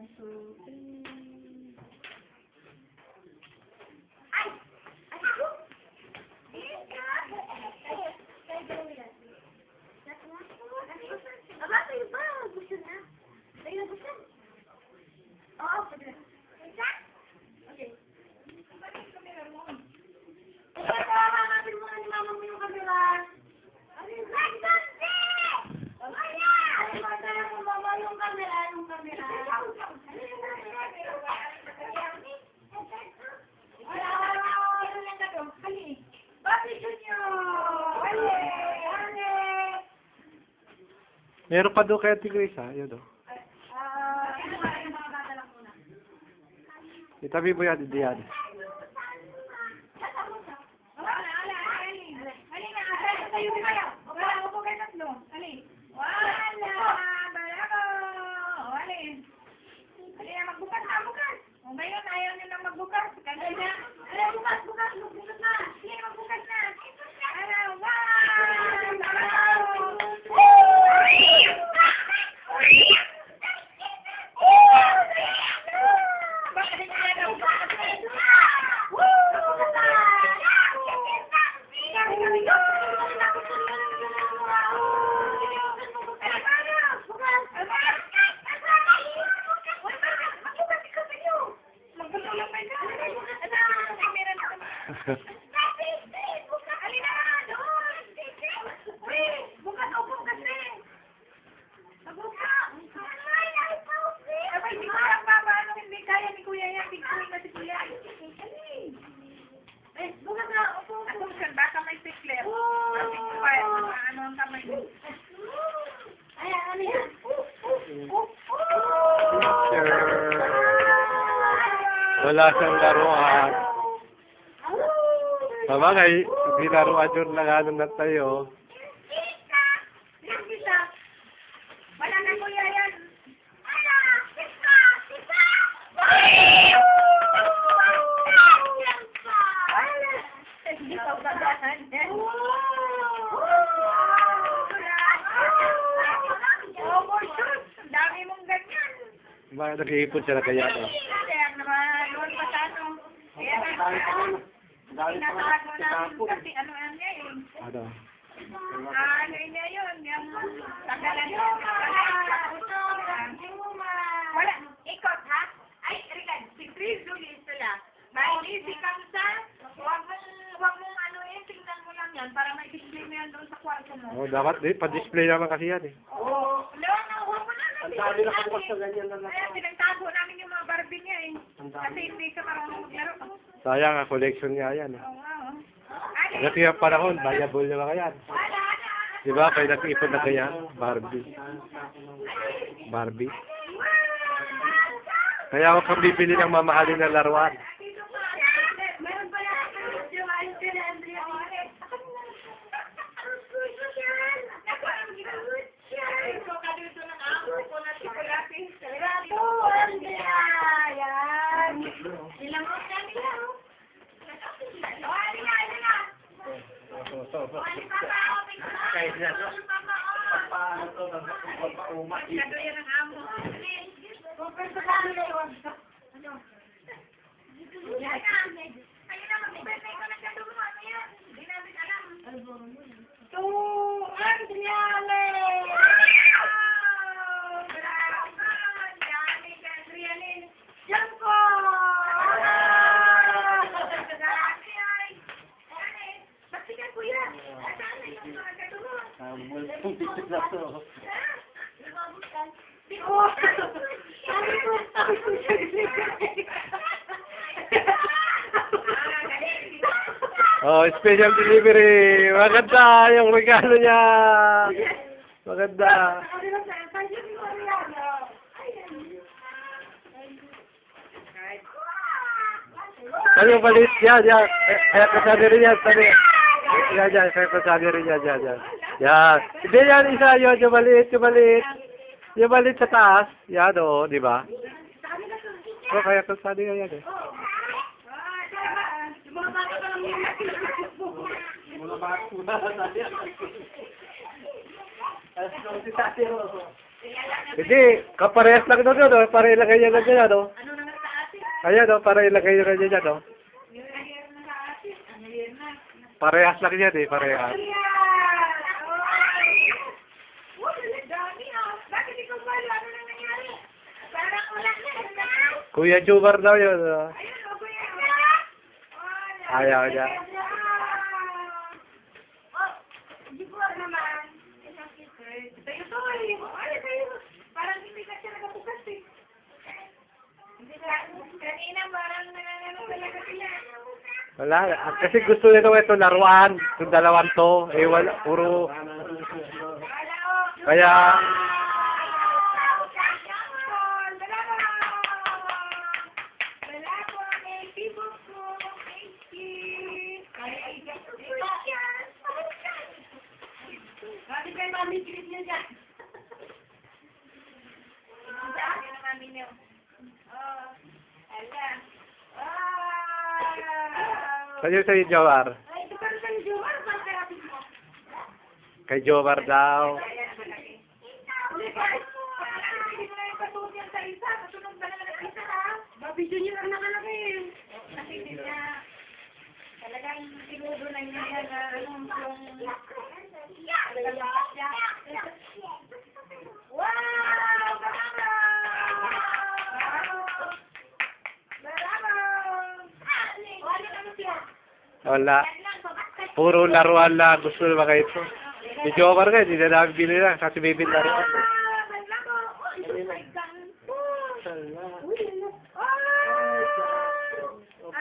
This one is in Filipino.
1, 2, 3. Ay! Ay, ako! Ika! Aba, kayo ba? Gusto na. Kayo na gusto? Oo, pwede na. Isa? Okay. Bakit kamera mo? Ikaw, hahanapin mo na ni mama mo yung kamera. Yung kamera. Meron pa doon kay Ate Grace, ha? Yun, oh. Itabi mo yan, hindi yan. Ngayon, ayaw nyo lang magbukas. Kaya na. Bukas na. Sige, magbukas na. Wala siyang laruan. Sabagay, hindi laruan yun lang ano na tayo. Wala na kuya yan. Dami mong ganyan. Bakit nag-iipon siya na kaya? Kaya naman, doon pa sa ano. Kaya tinatawag mo namin kasi ano niya yun. Ano? Ano niya yun, yung tagalan niya. Wala, ikot ha? Ay, Rican, si Chris Julie sila. May si Kamsa, huwag mong ano yun, tingnan mo lang yan para may display mo yan doon sa kwarto mo. Oh, dapat pa-display naman kasi yan eh. Oo, huwag mo na. Ang dami na kabukas na ganyan na lang. Kaya pinagtago namin yung mga Barbie niya eh. Kasi hindi ka marunong maglaro. Sayang nga, collection nga yan. Oo nga, oh. Kasi yung panahon, valuable na mga yan. Diba, kayo nag-iipon na ganyan? Barbie. Barbie. Kaya huwag kang bibili ng mamahalin na laruan. Meron pa yan. Yung ayos ka na, Andrea. Ikaw ka dito ng amo ko na chocolate. Andrea, yan. Ilang ko ka nila, oh. Kahit na to. Masyado yan ang amo. Ayun na, mag-birthday ko na siya doon. Ano yan? Hindi namin alam. To Andriane! Bravo! Dami ka, Andriane! Diyan ko! Ba't siya, kuya? Saan na yung mga katulong? Multong na to. Oh, special delivery. Maganda yung regalo niya. Maganda. Ano balit? Yan, yan. Kaya kasali rin yan. Yan, yan. Kaya kasali rin yan. Yan, yan. Yan. Hindi yan isa yun. Yung maliit, yung maliit. Yung maliit sa taas. Yan, o. Di ba? O, kaya kasali yan yan eh. Mga bata na. Alas 12 sa Hindi, kaparehas lang doon, no? Para ilagay niya na dyan, no? Ano na nga sa atin? Ayan, no? Para ilagay niya na dyan, no? Yung hair na sa atin. Ano yun na? Parehas lang yan, eh. Parehas. Dami ah. Bakit ikaw ba? Ano na nangyari? Parang wala na. Kuya Jumar daw yun, no? Ayun o, kuya. Ayaw niya. Oh, hindi ko naman. Isang secret. Tayo to eh. Ay, tayo. Parang hindi ka siya nakabukas eh. Hindi ka. Kanina parang nanganano talaga sila. Wala. Kasi gusto nito ito laruan. Yung dalawang to. Eh, wala. Puro. Kaya, sa'yo sa'yo, Jomar. Kay Jomar daw. Video niyo lang nakalaki eh. Kasi hindi niya talagang siguro na niya yan yung wow! Bravo! Bravo! Ano siya? Wala. Puro laruan lang. Gusto na mga ito. Si Jomar nga, hindi na namin bili na. Kasi bibili na rin. Oh,